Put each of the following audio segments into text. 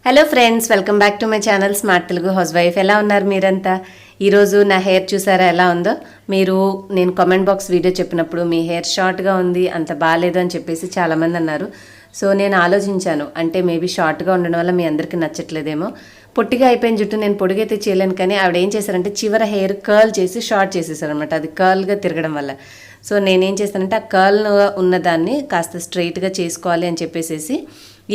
Hello friends, welcome back to my channel smart Telugu house wife. ఎలా ఉన్నారు మీరంతా? ఈరోజు నా హెయిర్ చూసారా ఎలా ఉందో? మీరు నేను కామెంట్ బాక్స్ వీడియో చెప్పినప్పుడు మీ హెయిర్ షార్ట్గా ఉంది, అంత బాగాలేదు అని చెప్పేసి చాలామంది అన్నారు. సో నేను ఆలోచించాను, అంటే మేబీ షార్ట్గా ఉండడం వల్ల మీ అందరికీ నచ్చట్లేదేమో. పొట్టిగా అయిపోయిన జుట్టు నేను పొడిగైతే చేయలేను, కానీ ఆవిడ ఏం చేశారంటే చివర హెయిర్ కర్ల్ చేసి షార్ట్ చేసేసారనమాట. అది కర్ల్గా తిరగడం వల్ల. సో నేనేం చేస్తానంటే ఆ కర్ల్ ఉన్నదాన్ని కాస్త స్ట్రైట్గా చేసుకోవాలి అని చెప్పేసి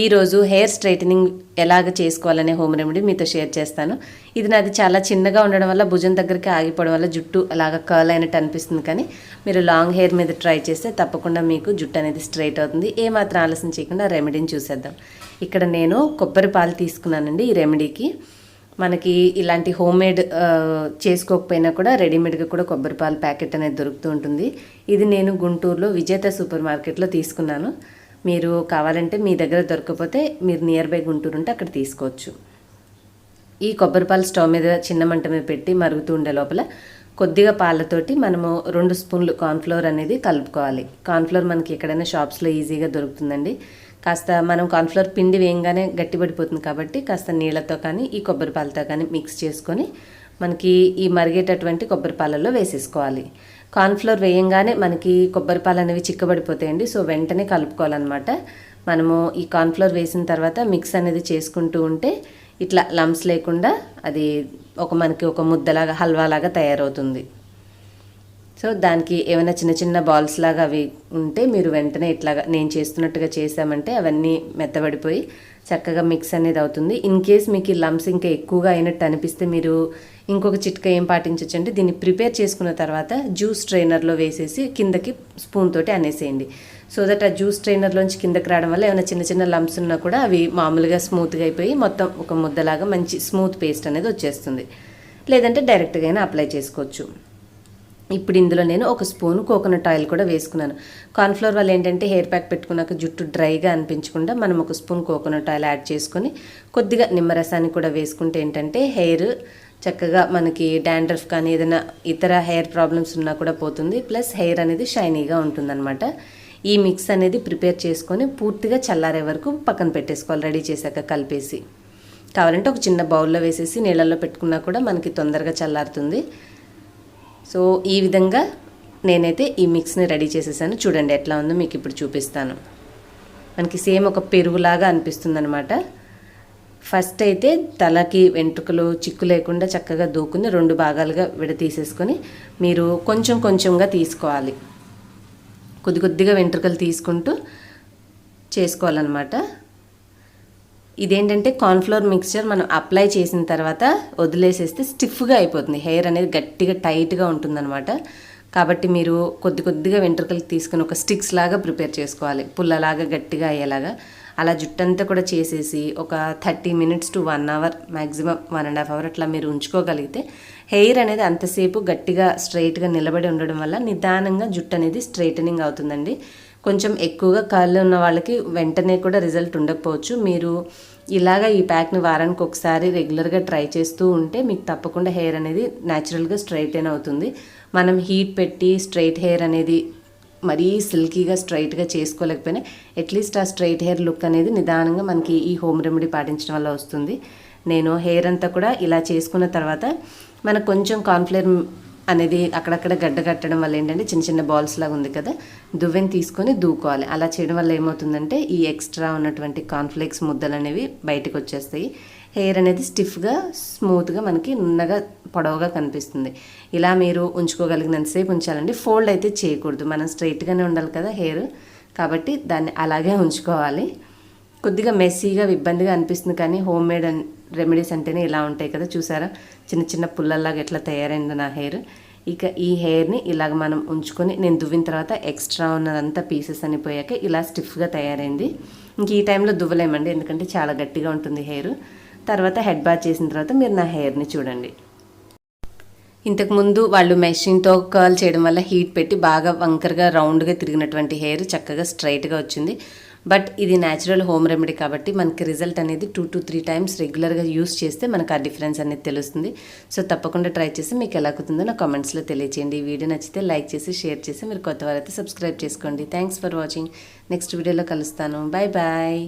ఈరోజు హెయిర్ స్ట్రైటనింగ్ ఎలాగ చేసుకోవాలనే హోమ్ రెమెడీ మీతో షేర్ చేస్తాను. ఇది నాది చాలా చిన్నగా ఉండడం వల్ల భుజం దగ్గరికి ఆగిపోవడం వల్ల జుట్టు అలాగ కర్ల్ అయినట్టు అనిపిస్తుంది, కానీ మీరు లాంగ్ హెయిర్ మీద ట్రై చేస్తే తప్పకుండా మీకు జుట్టు అనేది స్ట్రైట్ అవుతుంది. ఏమాత్రం ఆలస్యం చేయకుండా రెమెడీని చూసేద్దాం. ఇక్కడ నేను కొబ్బరి పాలు తీసుకున్నానండి ఈ రెమెడీకి. మనకి ఇలాంటి హోమ్మేడ్ చేసుకోకపోయినా కూడా రెడీమేడ్గా కూడా కొబ్బరి పాలు ప్యాకెట్ అనేది దొరుకుతూ ఉంటుంది. ఇది నేను గుంటూరులో విజేత సూపర్ మార్కెట్లో తీసుకున్నాను. మీరు కావాలంటే మీ దగ్గర దొరకకపోతే మీరు నియర్ బై గుంటూరు ఉంటే అక్కడ తీసుకోవచ్చు. ఈ కొబ్బరి పాలు స్టవ్ మీద చిన్న మంట మీద పెట్టి మరుగుతూ ఉండే లోపల కొద్దిగా పాలతోటి మనము 2 స్పూన్లు కార్న్ఫ్లోర్ అనేది కలుపుకోవాలి. కార్న్ఫ్లోర్ మనకి ఎక్కడైనా షాప్స్లో ఈజీగా దొరుకుతుందండి. కాస్త మనం కార్న్ఫ్లోర్ పిండి వేయంగానే గట్టిపడిపోతుంది కాబట్టి కాస్త నీళ్ళతో కానీ ఈ కొబ్బరి పాలతో కానీ మిక్స్ చేసుకొని మనకి ఈ మరిగేటటువంటి కొబ్బరి పాలల్లో వేసేసుకోవాలి. కార్న్ఫ్లోర్ వేయంగానే మనకి కొబ్బరి పాలు అనేవి చిక్కబడిపోతాయండి. సో వెంటనే కలుపుకోవాలన్నమాట. మనము ఈ కార్న్ఫ్లోర్ వేసిన తర్వాత మిక్స్ అనేది చేసుకుంటూ ఉంటే ఇట్లా లంప్స్ లేకుండా అది మనకి ఒక ముద్దలాగా హల్వాలాగా తయారవుతుంది. సో దానికి ఏమైనా చిన్న చిన్న బాల్స్ లాగా అవి ఉంటే మీరు వెంటనే ఇట్లాగా నేను చేస్తున్నట్టుగా చేసామంటే అవన్నీ మెత్తబడిపోయి చక్కగా మిక్స్ అనేది అవుతుంది. ఇన్ కేస్ మీకు ఈ లంప్స్ ఇంకా ఎక్కువగా అయినట్టు అనిపిస్తే మీరు ఇంకొక చిట్కా ఏం పాటించవచ్చు అంటే దీన్ని ప్రిపేర్ చేసుకున్న తర్వాత జ్యూస్ ట్రైనర్లో వేసేసి కిందకి స్పూన్ తోటి అనేసేయండి. సో దట్ ఆ జ్యూస్ ట్రైనర్లోంచి కిందకి రావడం వల్ల ఏమైనా చిన్న చిన్న లంప్స్ ఉన్నా కూడా అవి మామూలుగా స్మూత్గా అయిపోయి మొత్తం ఒక ముద్దలాగా మంచి స్మూత్ పేస్ట్ అనేది వచ్చేస్తుంది. లేదంటే డైరెక్ట్గా అయినా అప్లై చేసుకోవచ్చు. ఇప్పుడు ఇందులో నేను 1 స్పూన్ కోకోనట్ ఆయిల్ కూడా వేసుకున్నాను. కార్న్ఫ్లోర్ వల్ల ఏంటంటే హెయిర్ ప్యాక్ పెట్టుకున్నాక జుట్టు డ్రైగా అనిపించకుండా మనం 1 స్పూన్ కోకోనట్ ఆయిల్ యాడ్ చేసుకొని కొద్దిగా నిమ్మరసాన్ని కూడా వేసుకుంటే ఏంటంటే హెయిర్ చక్కగా మనకి డాండ్రఫ్ కానీ ఏదైనా ఇతర హెయిర్ ప్రాబ్లమ్స్ ఉన్నా కూడా పోతుంది. ప్లస్ హెయిర్ అనేది షైనీగా ఉంటుందన్నమాట. ఈ మిక్స్ అనేది ప్రిపేర్ చేసుకొని పూర్తిగా చల్లారే వరకు పక్కన పెట్టేసుకోవాలి. రెడీ చేశాక కలిపేసి కావాలంటే ఒక చిన్న బౌల్లో వేసేసి నీళ్ళల్లో పెట్టుకున్నా కూడా మనకి తొందరగా చల్లారుతుంది. సో ఈ విధంగా నేనైతే ఈ మిక్స్ని రెడీ చేసేసాను. చూడండి ఎట్లా ఉందో మీకు ఇప్పుడు చూపిస్తాను. మనకి సేమ్ ఒక పెరుగులాగా అనిపిస్తుంది అనమాట. ఫస్ట్ అయితే తలకి వెంట్రుకలు చిక్కు లేకుండా చక్కగా దూకుని 2 భాగాలుగా విడతీసేసుకొని మీరు కొంచెం కొంచెంగా తీసుకోవాలి. కొద్దిగా వెంట్రుకలు తీసుకుంటూ చేసుకోవాలన్నమాట. ఇదేంటంటే కార్న్ఫ్లోర్ మిక్స్చర్ మనం అప్లై చేసిన తర్వాత వదిలేసేస్తే స్టిఫ్గా అయిపోతుంది. హెయిర్ అనేది గట్టిగా టైట్గా ఉంటుందన్నమాట. కాబట్టి మీరు కొద్దిగా వెంట్రుకలు తీసుకుని ఒక స్టిక్స్ లాగా ప్రిపేర్ చేసుకోవాలి. పుల్లలాగా గట్టిగా అయ్యేలాగా అలా జుట్టంతా కూడా చేసేసి ఒక 30 minutes to 1 hour, maximum 1.5 hour అట్లా మీరు ఉంచుకోగలిగితే హెయిర్ అనేది అంతసేపు గట్టిగా స్ట్రైట్గా నిలబడి ఉండడం వల్ల నిదానంగా జుట్టు అనేది స్ట్రైటనింగ్ అవుతుందండి. కొంచెం ఎక్కువగా కర్ల్ ఉన్న వాళ్ళకి వెంటనే కూడా రిజల్ట్ ఉండకపోవచ్చు. మీరు ఇలాగా ఈ ప్యాక్ని వారానికి ఒకసారి రెగ్యులర్గా ట్రై చేస్తూ ఉంటే మీకు తప్పకుండా హెయిర్ అనేది న్యాచురల్గా స్ట్రైటన్ అవుతుంది. మనం హీట్ పెట్టి స్ట్రైట్ హెయిర్ అనేది మరీ సిల్కీగా స్ట్రైట్గా చేసుకోలేకపోయినా అట్లీస్ట్ ఆ స్ట్రైట్ హెయిర్ లుక్ అనేది నిదానంగా మనకి ఈ హోమ్ రెమెడీ పాటించడం వల్ల వస్తుంది. నేను హెయిర్ అంతా కూడా ఇలా చేసుకున్న తర్వాత మనకు కొంచెం కార్న్ఫ్లోర్ అనేది అక్కడక్కడ గడ్డ కట్టడం వల్ల ఏంటంటే చిన్న చిన్న బాల్స్ లాగా ఉంది కదా, దువ్వెని తీసుకొని దూకోవాలి. అలా చేయడం వల్ల ఏమవుతుందంటే ఈ ఎక్స్ట్రా ఉన్నటువంటి కార్న్ఫ్లేక్స్ ముద్దలు అనేవి బయటకు వచ్చేస్తాయి. హెయిర్ అనేది స్టిఫ్గా స్మూత్గా మనకి నున్నగా పొడవుగా కనిపిస్తుంది. ఇలా మీరు ఉంచుకోగలిగినంతసేపు ఉంచాలండి. ఫోల్డ్ అయితే చేయకూడదు. మనం స్ట్రైట్గానే ఉండాలి కదా హెయిర్, కాబట్టి దాన్ని అలాగే ఉంచుకోవాలి. కొద్దిగా మెస్సీగా ఇబ్బందిగా అనిపిస్తుంది, కానీ హోమ్ మేడ్ రెమెడీస్ అంటేనే ఇలా ఉంటాయి కదా. చూసారా చిన్న చిన్న పుల్లల్లాగా ఎట్లా తయారైందో నా హెయిర్. ఇక ఈ హెయిర్ని ఇలాగ మనం ఉంచుకొని నేను దువ్విన తర్వాత ఎక్స్ట్రా ఉన్నదంతా పీసెస్ అని పోయాక ఇలా స్టిఫ్గా తయారైంది. ఇంక ఈ టైంలో దువ్వలేమండి, ఎందుకంటే చాలా గట్టిగా ఉంటుంది హెయిర్. తర్వాత హెడ్ బాత్ చేసిన తర్వాత మీరు నా హెయిర్ని చూడండి. ఇంతకుముందు వాళ్ళు మెషిన్తో కర్ల్ చేయడం వల్ల హీట్ పెట్టి బాగా వంకరగా రౌండ్గా తిరిగినటువంటి హెయిర్ చక్కగా స్ట్రైట్గా వచ్చింది. బట్ ఇది న్యాచురల్ హోమ్ రెమెడీ కాబట్టి మనకి రిజల్ట్ అనేది 2 to 3 టైమ్స్ రెగ్యులర్గా యూస్ చేస్తే మనకు ఆ డిఫరెన్స్ అనేది తెలుస్తుంది. సో తప్పకుండా ట్రై చేసి మీకు ఎలా కుతుందో నా కామెంట్స్లో తెలియచేయండి. ఈ వీడియో నచ్చితే లైక్ చేసి షేర్ చేసి మీరు కొత్త వారైతే సబ్స్క్రైబ్ చేసుకోండి. Thanks for watching. నెక్స్ట్ వీడియోలో కలుస్తాను. Bye bye.